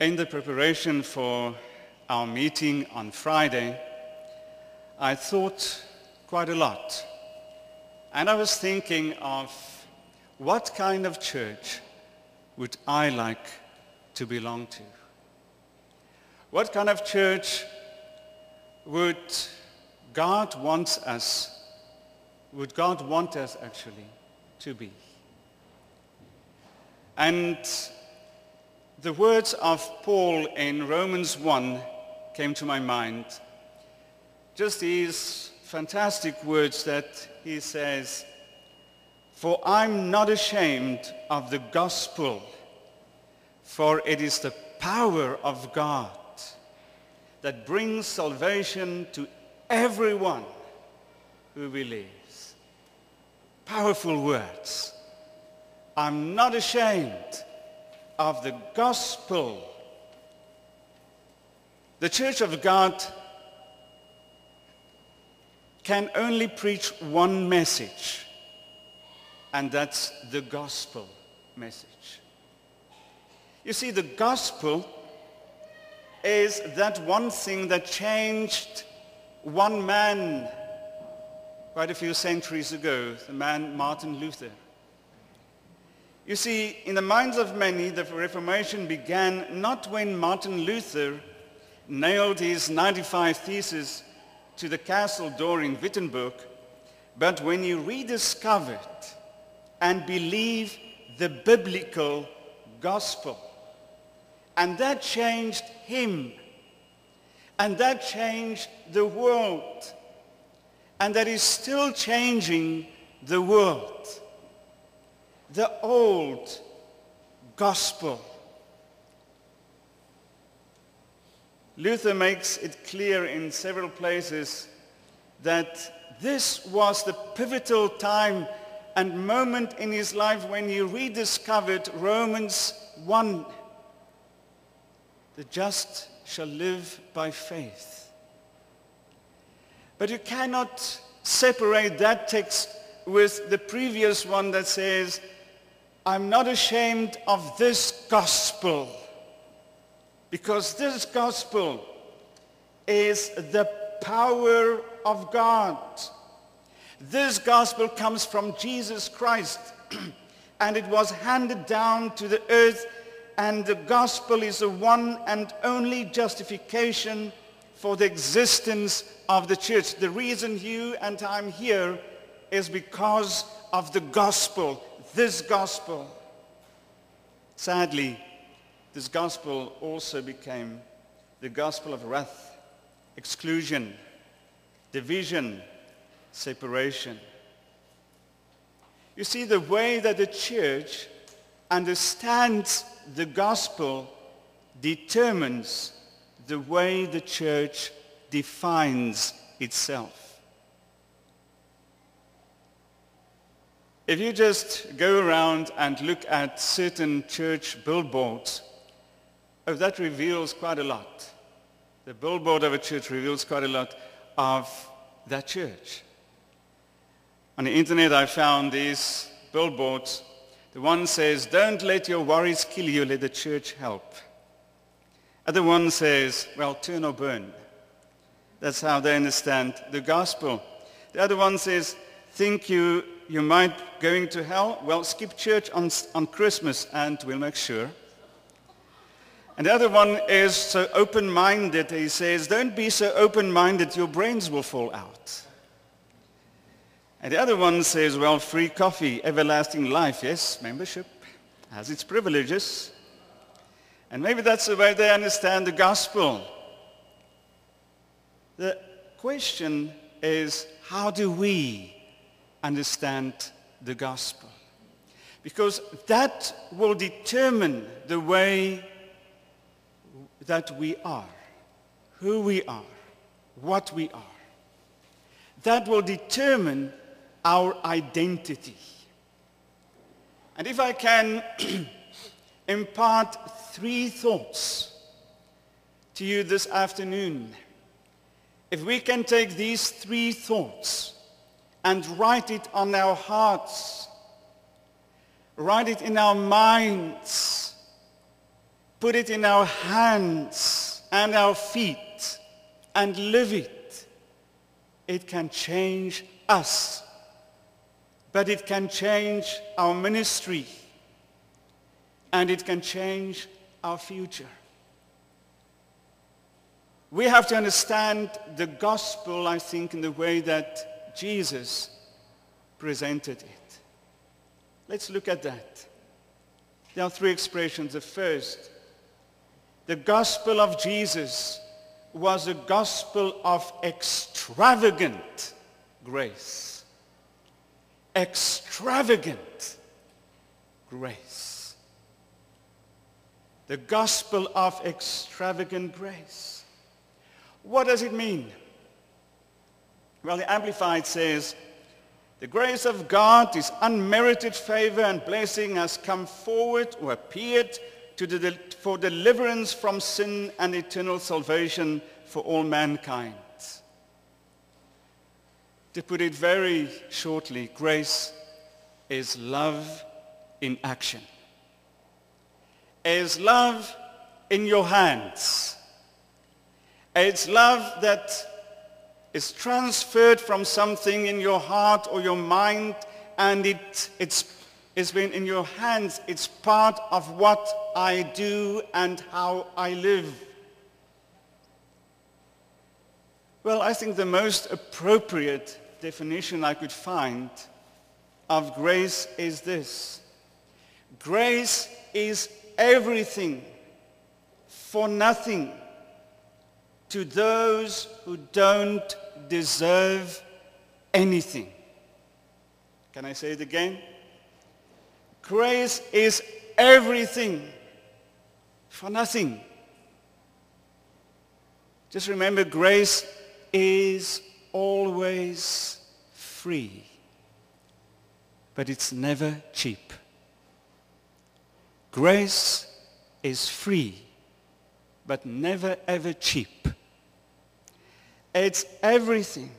In the preparation for our meeting on Friday, I thought quite a lot. And I was thinking of what kind of church would I like to belong to? What kind of church would God want us actually to be? And the words of Paul in Romans 1 came to my mind. Just these fantastic words that he says, "For I'm not ashamed of the gospel, for it is the power of God that brings salvation to everyone who believes." Powerful words. I'm not ashamed of the gospel. The Church of God can only preach one message, and that's the gospel message. You see, the gospel is that one thing that changed one man quite a few centuries ago, the man Martin Luther. You see, in the minds of many, the Reformation began not when Martin Luther nailed his 95 Theses to the castle door in Wittenberg, but when he rediscovered and believed the biblical gospel. And that changed him. And that changed the world. And that is still changing the world. The old gospel. Luther makes it clear in several places that this was the pivotal time and moment in his life when he rediscovered Romans 1. The just shall live by faith. But you cannot separate that text with the previous one that says, I'm not ashamed of this gospel, because this gospel is the power of God. This gospel comes from Jesus Christ, and it was handed down to the earth, and the gospel is the one and only justification for the existence of the church. The reason you and I'm here is because of the gospel, this gospel. Sadly, this gospel also became the gospel of wrath, exclusion, division, separation. You see, the way that the church understands the gospel determines the way the church defines itself. If you just go around and look at certain church billboards, that reveals quite a lot. The billboard of a church reveals quite a lot of that church. On the internet I found these billboards. The one says, don't let your worries kill you, let the church help. Other one says, well, turn or burn. That's how they understand the gospel. The other one says, think you might going to hell? Well, skip church on Christmas and we'll make sure. And the other one is so open-minded, he says, don't be so open-minded, your brains will fall out. And the other one says, well, free coffee, everlasting life. Yes, membership has its privileges. And maybe that's the way they understand the gospel. The question is, how do we understand the gospel? Because that will determine the way that we are, who we are, what we are. That will determine our identity. And if I can impart 3 thoughts to you this afternoon, if we can take these 3 thoughts and write it on our hearts, write it in our minds, put it in our hands and our feet and live it, it can change us. But it can change our ministry, and it can change our future. We have to understand the gospel, I think, in the way that Jesus presented it. Let's look at that. There are three expressions. The first, the gospel of Jesus was a gospel of extravagant grace. Extravagant grace. The gospel of extravagant grace. What does it mean? Well, the Amplified says, the grace of God, His unmerited favor and blessing has come forward or appeared for deliverance from sin and eternal salvation for all mankind. To put it very shortly, grace is love in action. Is love in your hands. It's love that is transferred from something in your heart or your mind, and it's been in your hands. It's part of what I do and how I live. Well, I think the most appropriate definition I could find of grace is this. Grace is everything for nothing to those who don't deserve anything. Can I say it again? Grace is everything for nothing. Just remember, grace is always free, but it's never cheap. Grace is free, but never ever cheap. It's everything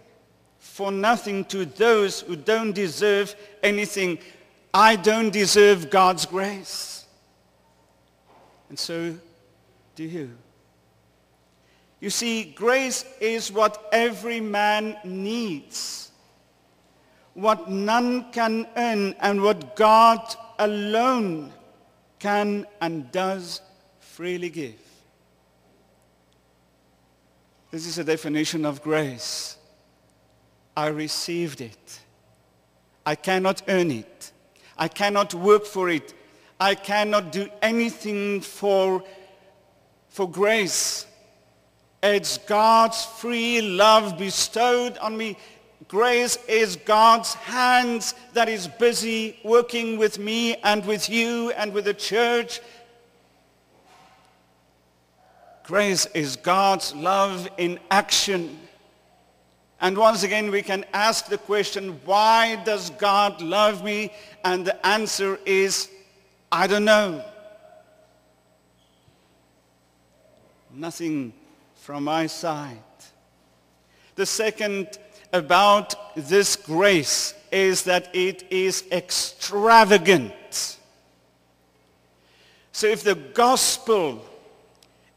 for nothing to those who don't deserve anything. I don't deserve God's grace, and so do you. You see, grace is what every man needs, what none can earn, and what God alone can and does freely give. This is a definition of grace. I received it. I cannot earn it. I cannot work for it. I cannot do anything for grace. It's God's free love bestowed on me. Grace is God's hands that is busy working with me and with you and with the church. Grace is God's love in action. And once again we can ask the question, why does God love me? And the answer is, I don't know. Nothing from my side. The second about this grace is that it is extravagant. So if the gospel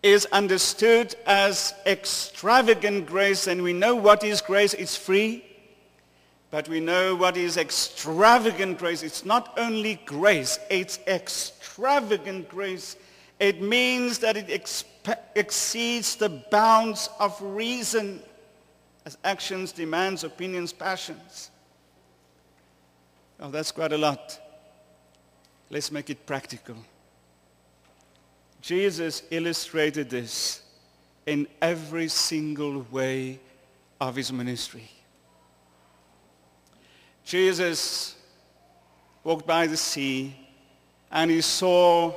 is understood as extravagant grace, and we know what is grace, it's free, but we know what is extravagant grace. It's not only grace, it's extravagant grace. It means that it exceeds the bounds of reason as actions, demands, opinions, passions. Oh, that's quite a lot. Let's make it practical. Jesus illustrated this in every single way of his ministry. Jesus walked by the sea and he saw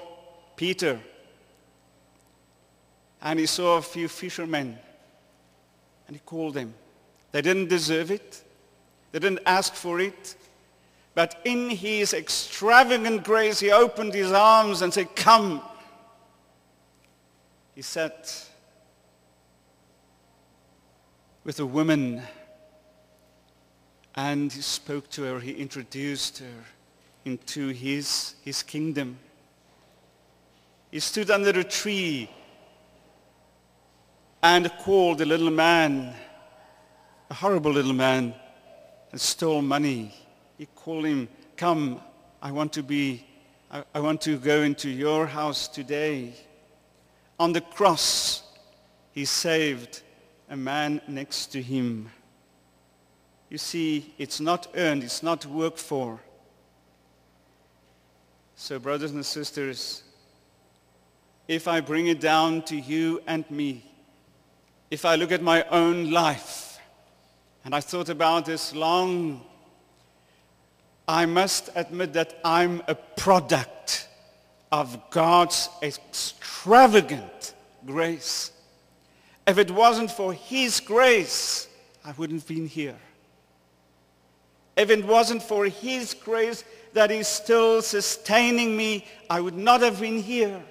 Peter and he saw a few fishermen and he called them. They didn't deserve it. They didn't ask for it. But in his extravagant grace, he opened his arms and said, "Come." He sat with a woman and he spoke to her. He introduced her into his kingdom. He stood under a tree and called a little man, a horrible little man, and stole money. He called him, "Come, I want to go into your house today." On the cross, he saved a man next to him. You see, it's not earned, it's not worked for. So brothers and sisters, if I bring it down to you and me, if I look at my own life, and I thought about this long, I must admit that I'm a product of God's extravagant grace. If it wasn't for his grace, I wouldn't have been here. If it wasn't for his grace that is still sustaining me, I would not have been here.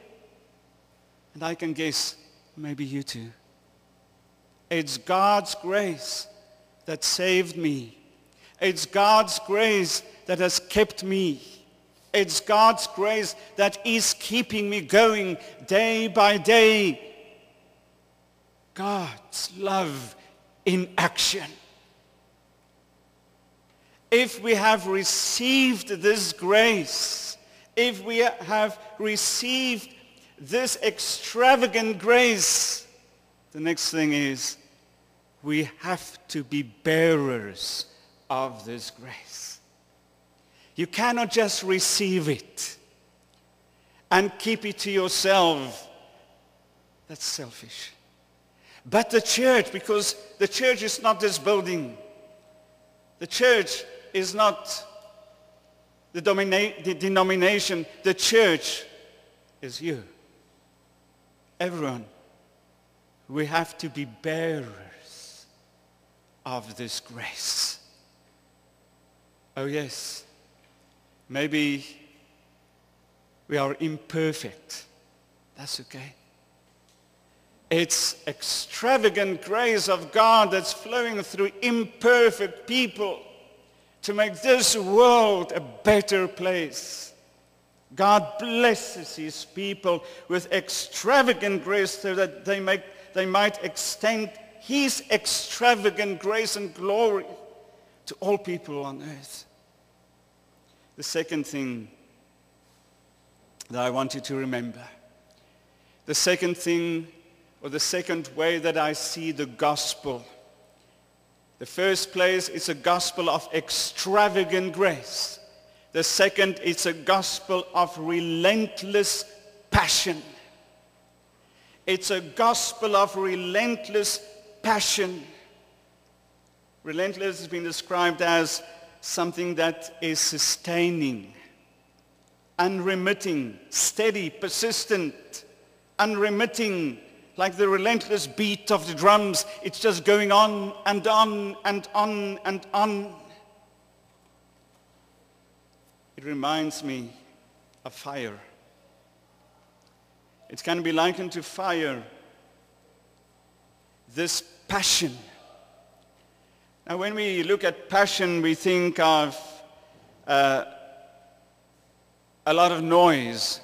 And I can guess, maybe you too. It's God's grace that saved me. It's God's grace that has kept me. It's God's grace that is keeping me going day by day. God's love in action. If we have received this grace, if we have received this extravagant grace, the next thing is we have to be bearers of this grace. You cannot just receive it and keep it to yourself. That's selfish. But the church, because the church is not this building. The church is not the denomination. The church is you. Everyone. We have to be bearers of this grace. Oh yes, maybe we are imperfect. That's okay. It's extravagant grace of God that's flowing through imperfect people to make this world a better place. God blesses his people with extravagant grace so that they might extend his extravagant grace and glory to all people on earth. The second thing that I want you to remember, the second thing, or the second way that I see the gospel. The first place is a gospel of extravagant grace. The second, it's a gospel of relentless passion. It's a gospel of relentless passion. Relentless has been described as something that is sustaining, unremitting, steady, persistent, unremitting, like the relentless beat of the drums. It's just going on and on and on and on. It reminds me of fire. It can be likened to fire. This passion. Now when we look at passion, we think of a lot of noise,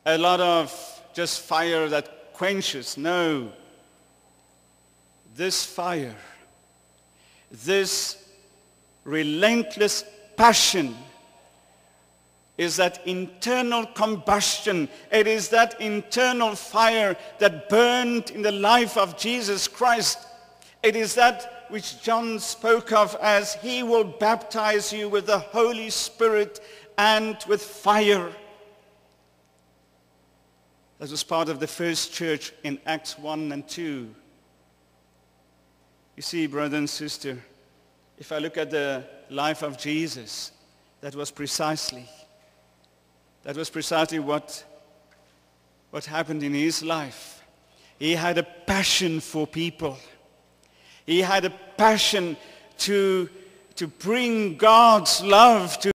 a lot of just fire that quenches. No. This fire, this relentless passion is that internal combustion. It is that internal fire that burned in the life of Jesus Christ. It is that which John spoke of as he will baptize you with the Holy Spirit and with fire. That was part of the first church in Acts 1 and 2. You see, brother and sister, if I look at the life of Jesus, that was precisely what happened in his life. He had a passion for people. He had a passion to bring God's love to